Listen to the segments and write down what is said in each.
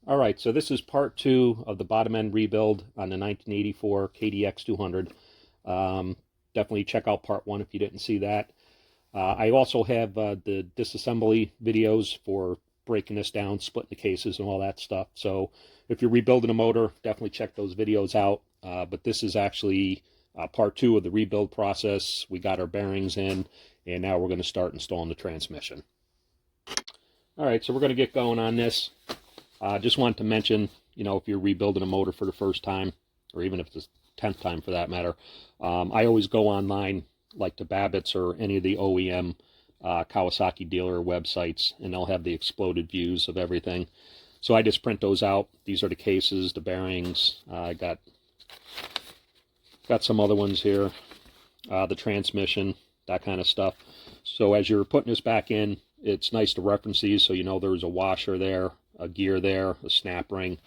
All right, so this is part two of the bottom end rebuild on the 1984 KDX 200. Um, Definitely check out part one if you didn't see that. I also have the disassembly videos for breaking this down, splitting the cases and all that stuff. So if you're rebuilding a motor, definitely check those videos out. But this is actually part two of the rebuild process. We got our bearings in, and now we're going to start installing the transmission. All right, so we're going to get going on this. Just wanted to mention, if you're rebuilding a motor for the first time, or even if it's the 10th time for that matter, I always go online, like to Babbitt's or any of the OEM Kawasaki dealer websites, and they'll have the exploded views of everything. So I just print those out. These are the cases, the bearings. I got some other ones here, the transmission, that kind of stuff. So as you're putting this back in, it's nice to reference these so you know there's a washer there, a gear there, a snap ring.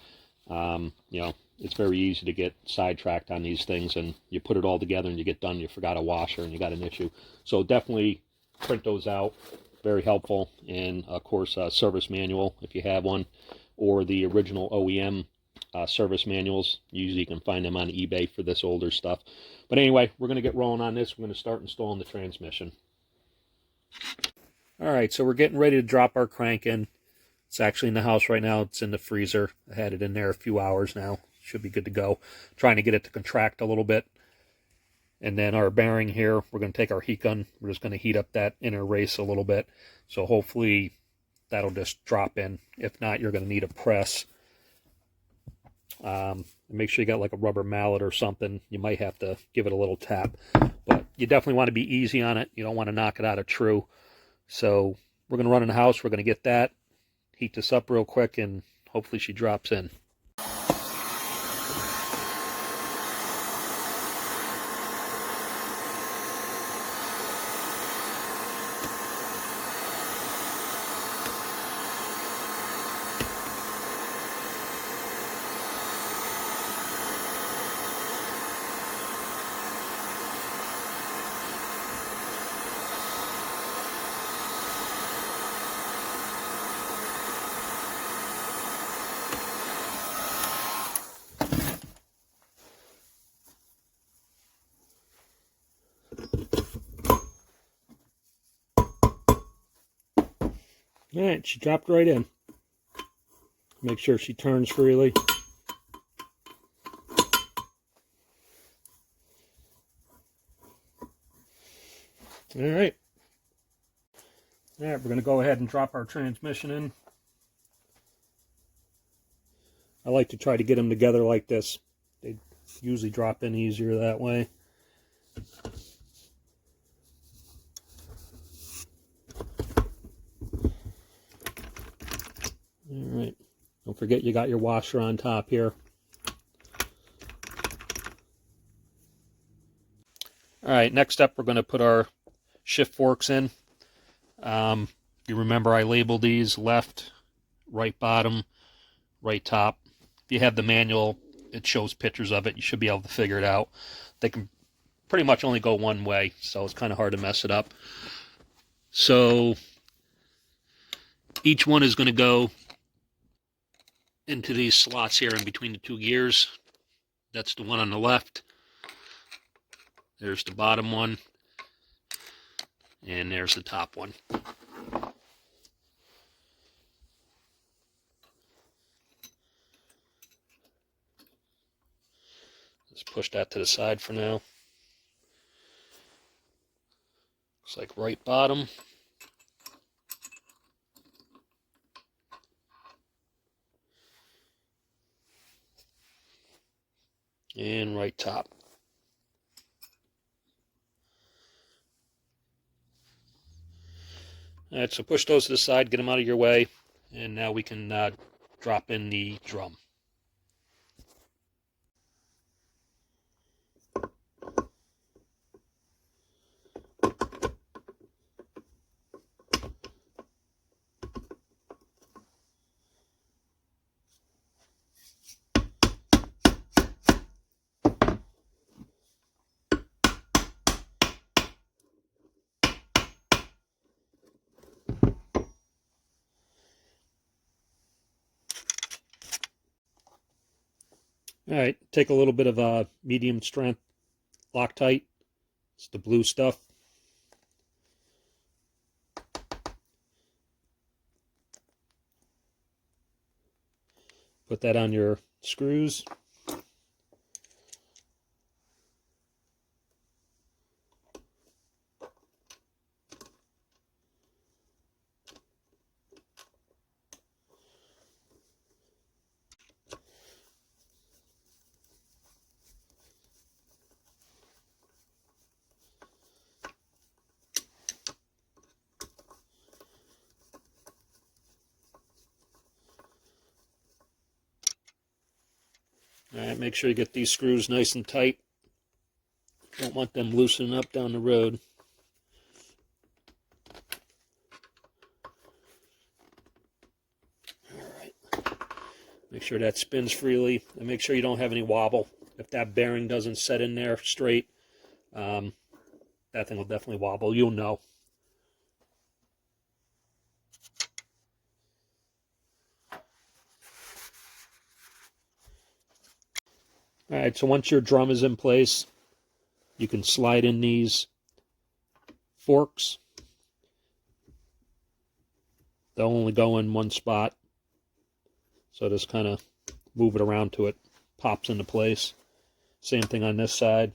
It's very easy to get sidetracked on these things, and you put it all together and you get done, you forgot a washer and you got an issue. So definitely print those out. Very helpful. And of course, service manual if you have one, or the original OEM service manuals. Usually you can find them on eBay for this older stuff. But anyway, we're going to get rolling on this. We're going to start installing the transmission. All right, so we're getting ready to drop our crank in. It's actually in the house right now. It's in the freezer. I had it in there a few hours now. Should be good to go. Trying to get it to contract a little bit. And then our bearing here, we're going to take our heat gun. We're just going to heat up that inner race a little bit. So hopefully that'll just drop in. If not, you're going to need a press. Make sure you got like a rubber mallet or something. You might have to give it a little tap. But you definitely want to be easy on it. You don't want to knock it out of true. So we're going to run in the house. We're going to get that. Heat this up real quick, and hopefully she drops in. All right, she dropped right in. Make sure she turns freely. All right. All right, we're going to go ahead and drop our transmission in. I like to try to get them together like this. They usually drop in easier that way. All right. Don't forget you got your washer on top here. All right, next up we're going to put our shift forks in. You remember I labeled these left, right bottom, right top. If you have the manual, it shows pictures of it. You should be able to figure it out. They can pretty much only go one way, so it's kind of hard to mess it up. So each one is going to go into these slots here in between the two gears. That's the one on the left. There's the bottom one. And there's the top one. Let's push that to the side for now. Looks like right bottom. And right top. All right, so push those to the side, get them out of your way, and now we can drop in the drum. All right, take a little bit of medium strength Loctite. It's the blue stuff. Put that on your screws. All right, make sure you get these screws nice and tight. Don't want them loosening up down the road. All right. Make sure that spins freely, and make sure you don't have any wobble. If that bearing doesn't set in there straight, that thing will definitely wobble. You'll know. All right, so once your drum is in place, you can slide in these forks. They'll only go in one spot, so just kind of move it around till it pops into place. Same thing on this side.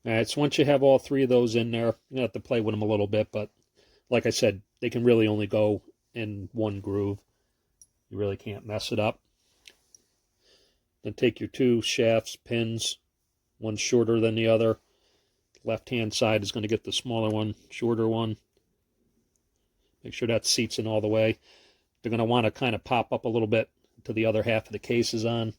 All right, so once you have all three of those in there, you're going to have to play with them a little bit, but like I said, they can really only go in one groove. You really can't mess it up. Then take your two shafts, pins, one shorter than the other. Left-hand side is going to get the smaller one, shorter one. Make sure that seats in all the way. They're going to want to kind of pop up a little bit to the other half of the case is on.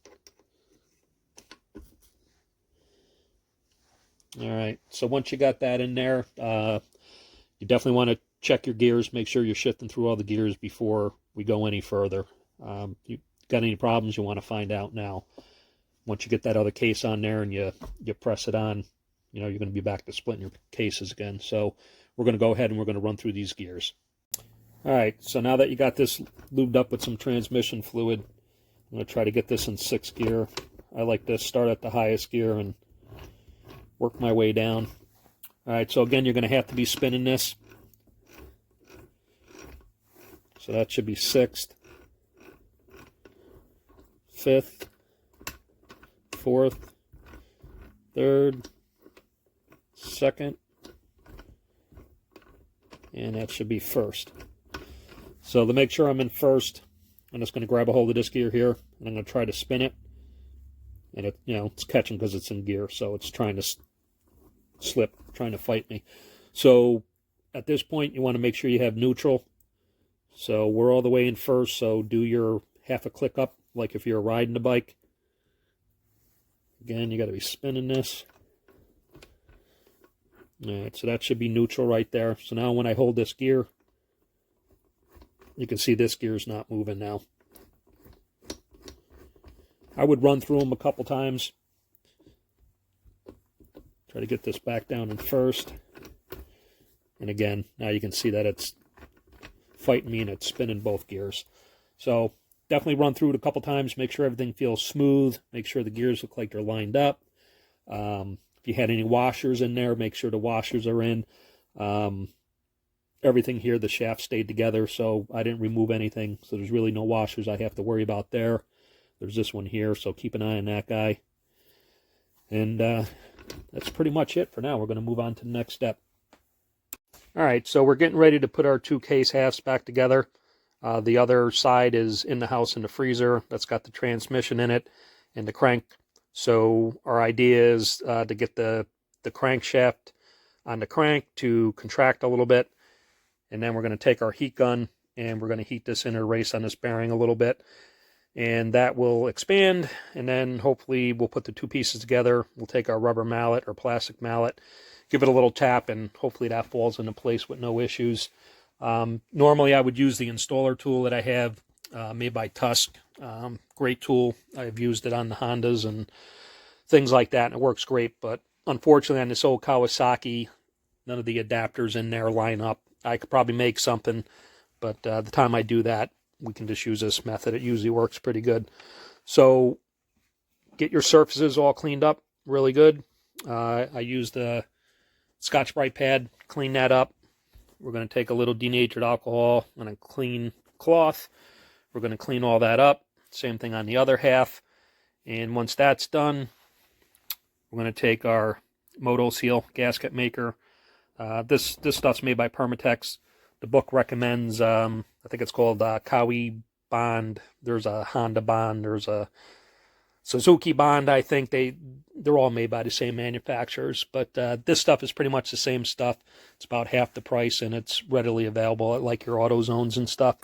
All right, so once you got that in there, you definitely want to check your gears, make sure you're shifting through all the gears before we go any further. You got any problems, you want to find out now. Once you get that other case on there and you press it on, you know, you're going to be back to splitting your cases again. So we're going to go ahead and we're going to run through these gears. All right, so now that you got this lubed up with some transmission fluid, I'm going to try to get this in 6th gear. I like to start at the highest gear and work my way down. All right, so again, you're going to have to be spinning this. So that should be 6th, 5th, 4th, 3rd, 2nd, and that should be 1st. So to make sure I'm in 1st, I'm just going to grab a hold of this gear here, and I'm going to try to spin it. And it, you know, it's catching because it's in gear, so it's trying to slip, trying to fight me. So at this point, you want to make sure you have neutral. So we're all the way in 1st, so do your half a click up, like if you're riding the bike. Again, you got to be spinning this. All right, so that should be neutral right there. So now when I hold this gear, you can see this gear is not moving now. I would run through them a couple times. Try to get this back down in 1st. And again, now you can see that it's fighting me and it's spinning both gears. So definitely run through it a couple times. Make sure everything feels smooth. Make sure the gears look like they're lined up. If you had any washers in there, make sure the washers are in. Everything here, the shaft stayed together, so I didn't remove anything. So there's really no washers I have to worry about there. There's this one here, so keep an eye on that guy. And that's pretty much it for now. We're going to move on to the next step. All right, so we're getting ready to put our two case halves back together. The other side is in the house in the freezer. That's got the transmission in it and the crank. So our idea is to get the crankshaft on the crank to contract a little bit. And then we're going to take our heat gun and we're going to heat this inner race on this bearing a little bit. And that will expand, and then hopefully we'll put the two pieces together. We'll take our rubber mallet or plastic mallet, give it a little tap, and hopefully that falls into place with no issues. Normally I would use the installer tool that I have made by Tusk. Great tool. I've used it on the Hondas and things like that, and it works great. But unfortunately, on this old Kawasaki, none of the adapters in there line up. I could probably make something, but the time I do that, we can just use this method. It usually works pretty good. So get your surfaces all cleaned up really good. I used the Scotch-Brite pad, clean that up. We're going to take a little denatured alcohol and a clean cloth. We're going to clean all that up. Same thing on the other half. And once that's done, we're going to take our Moto Seal gasket maker. This stuff's made by Permatex. The book recommends, I think it's called Kawi Bond. There's a Honda Bond. There's a Suzuki Bond. I think they're all made by the same manufacturers. But this stuff is pretty much the same stuff. It's about half the price, and it's readily available at like your AutoZones and stuff.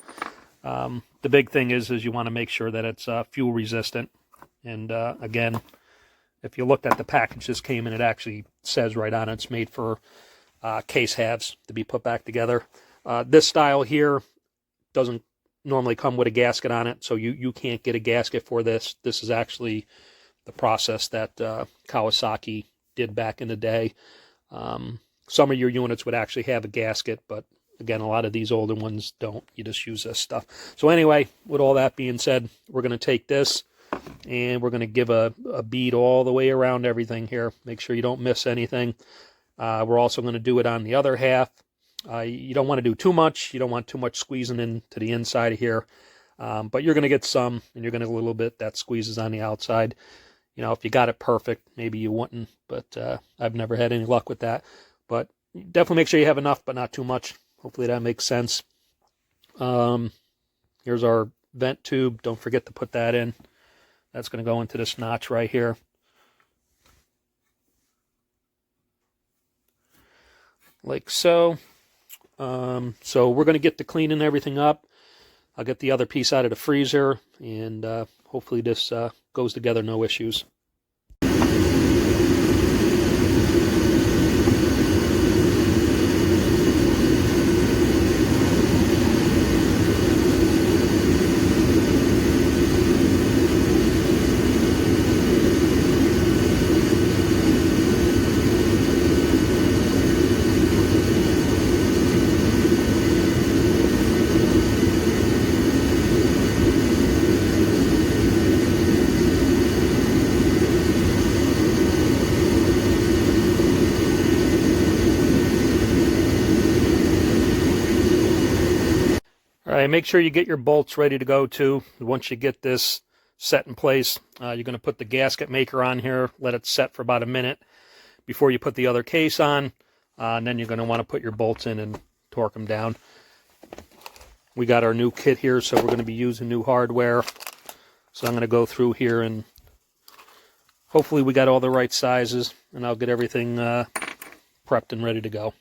The big thing is you want to make sure that it's fuel resistant. And again, if you looked at the package this came in, it actually says right on it, it's made for case halves to be put back together. This style here doesn't normally come with a gasket on it, so you can't get a gasket for this. This is actually the process that Kawasaki did back in the day. Some of your units would actually have a gasket, but again, a lot of these older ones don't. You just use this stuff. So anyway, with all that being said, we're going to take this and we're going to give a bead all the way around everything here. Make sure you don't miss anything. We're also going to do it on the other half. You don't want to do too much. You don't want too much squeezing into the inside of here. But you're going to get some, and you're going to get a little bit that squeezes on the outside. You know, if you got it perfect, maybe you wouldn't. But I've never had any luck with that. But definitely make sure you have enough, but not too much. Hopefully that makes sense. Here's our vent tube. Don't forget to put that in. That's going to go into this notch right here. Like so. So we're going to get to cleaning everything up. I'll get the other piece out of the freezer, and hopefully this goes together no issues. All right, make sure you get your bolts ready to go too. Once you get this set in place, you're going to put the gasket maker on here, let it set for about a minute before you put the other case on, and then you're going to want to put your bolts in and torque them down. We got our new kit here, so we're going to be using new hardware. So I'm going to go through here and hopefully we got all the right sizes, and I'll get everything prepped and ready to go.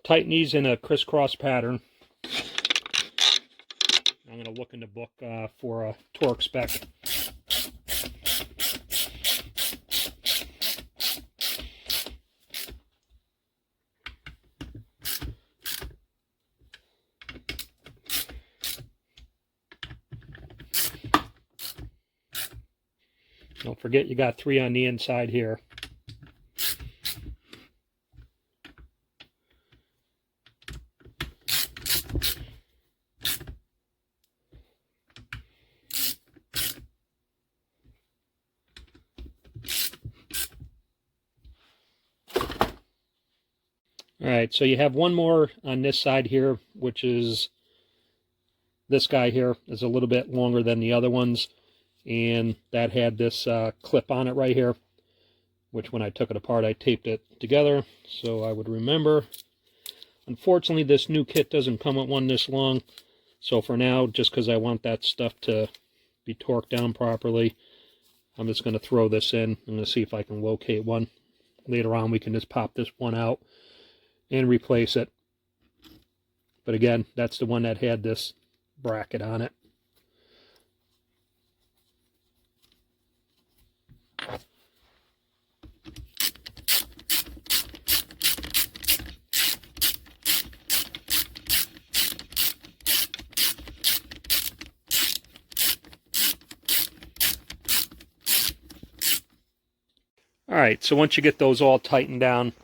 Tighten these in a crisscross pattern. I'm going to look in the book for a torque spec. Don't forget you got 3 on the inside here. Alright, so you have one more on this side here, which is this guy here. Is a little bit longer than the other ones, and that had this clip on it right here, which when I took it apart I taped it together so I would remember. Unfortunately, this new kit doesn't come with one this long, so for now, just because I want that stuff to be torqued down properly, I'm just going to throw this in. I'm going to see if I can locate one. Later on we can just pop this one out and replace it. But again, that's the one that had this bracket on it. Alright, so once you get those all tightened down,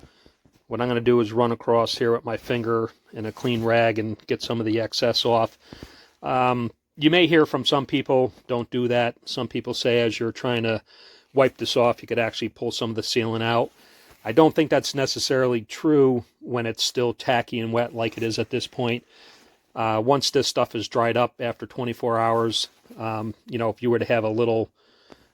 what I'm going to do is run across here with my finger in a clean rag and get some of the excess off. You may hear from some people, don't do that. Some people say as you're trying to wipe this off, you could actually pull some of the sealant out. I don't think that's necessarily true when it's still tacky and wet like it is at this point. Once this stuff is dried up after 24 hours, you know, if you were to have a little,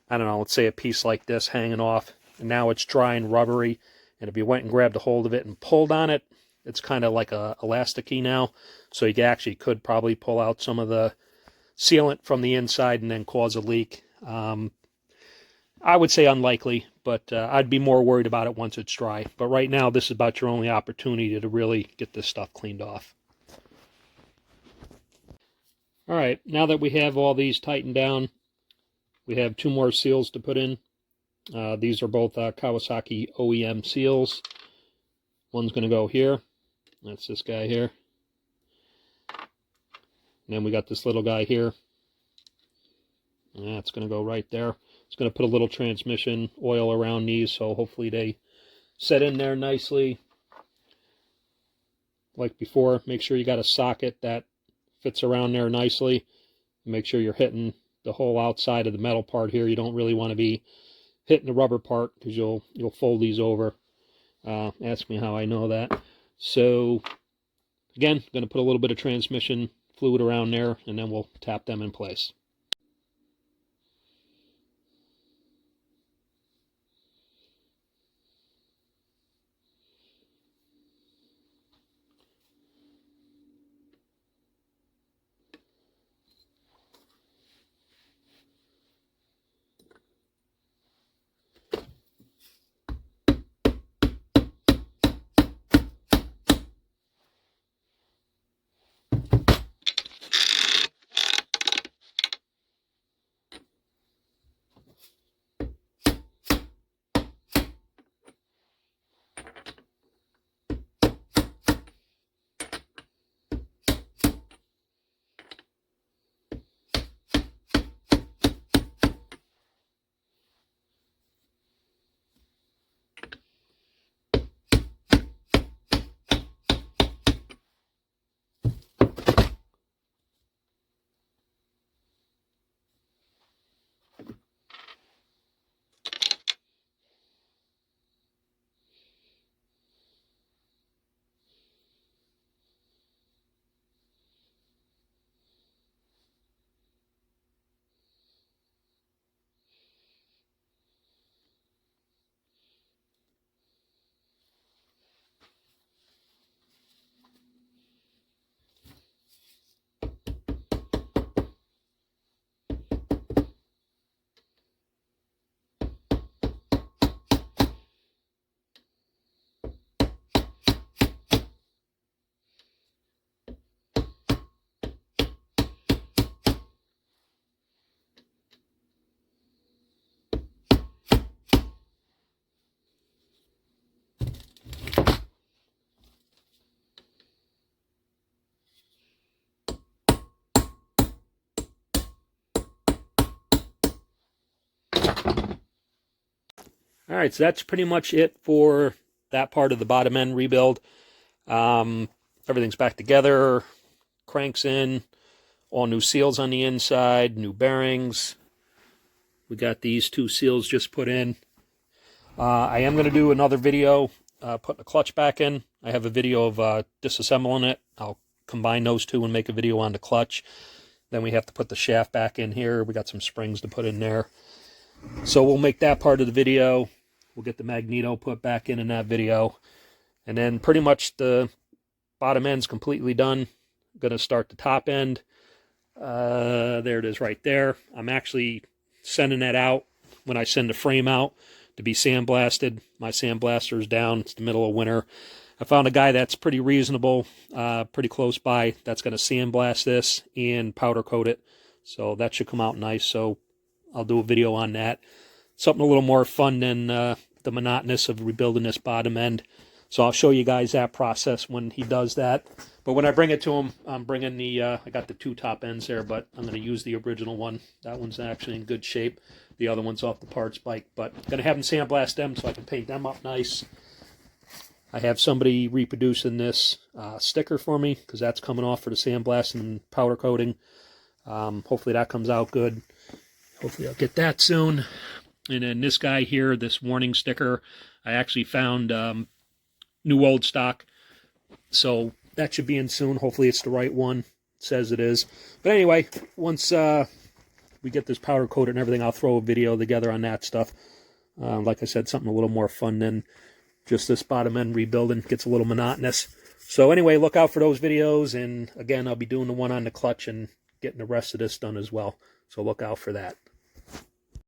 I don't know, let's say a piece like this hanging off, and now it's dry and rubbery, and if you went and grabbed a hold of it and pulled on it, it's kind of like a elasticy now, so you actually could probably pull out some of the sealant from the inside and then cause a leak. I would say unlikely, but I'd be more worried about it once it's dry. But right now, this is about your only opportunity to really get this stuff cleaned off. All right, now that we have all these tightened down, we have 2 more seals to put in. These are both Kawasaki OEM seals. One's going to go here. That's this guy here. And then we got this little guy here. And that's going to go right there. It's going to put a little transmission oil around these, so hopefully they set in there nicely. Like before, make sure you got a socket that fits around there nicely. Make sure you're hitting the whole outside of the metal part here. You don't really want to be hitting the rubber part because you'll fold these over. Ask me how I know that. So again, I'm going to put a little bit of transmission fluid around there, and then we'll tap them in place. All right, so that's pretty much it for that part of the bottom end rebuild. Everything's back together, cranks in, all new seals on the inside, new bearings. We got these 2 seals just put in. I am going to do another video putting the clutch back in. I have a video of disassembling it. I'll combine those two and make a video on the clutch. Then we have to put the shaft back in here. We got some springs to put in there. So we'll make that part of the video. We'll get the magneto put back in that video. And then pretty much the bottom end's completely done. I'm going to start the top end. There it is right there. I'm actually sending that out when I send the frame out to be sandblasted. My sandblaster is down. It's the middle of winter. I found a guy that's pretty reasonable, pretty close by, that's going to sandblast this and powder coat it. So that should come out nice. So I'll do a video on that. Something a little more fun than the monotonous of rebuilding this bottom end. So I'll show you guys that process when he does that. But when I bring it to him, I'm bringing the, I got the 2 top ends there, but I'm going to use the original one. That one's actually in good shape. The other one's off the parts bike. But I'm going to have him sandblast them so I can paint them up nice. I have somebody reproducing this sticker for me because that's coming off for the sandblasting and powder coating. Hopefully that comes out good. Hopefully I'll get that soon. And then this guy here, this warning sticker, I actually found new old stock. So that should be in soon. Hopefully it's the right one. It says it is. But anyway, once we get this powder coated and everything, I'll throw a video together on that stuff. Like I said, something a little more fun than just this bottom end rebuilding. Gets a little monotonous. So anyway, look out for those videos. And again, I'll be doing the one on the clutch and getting the rest of this done as well. So look out for that.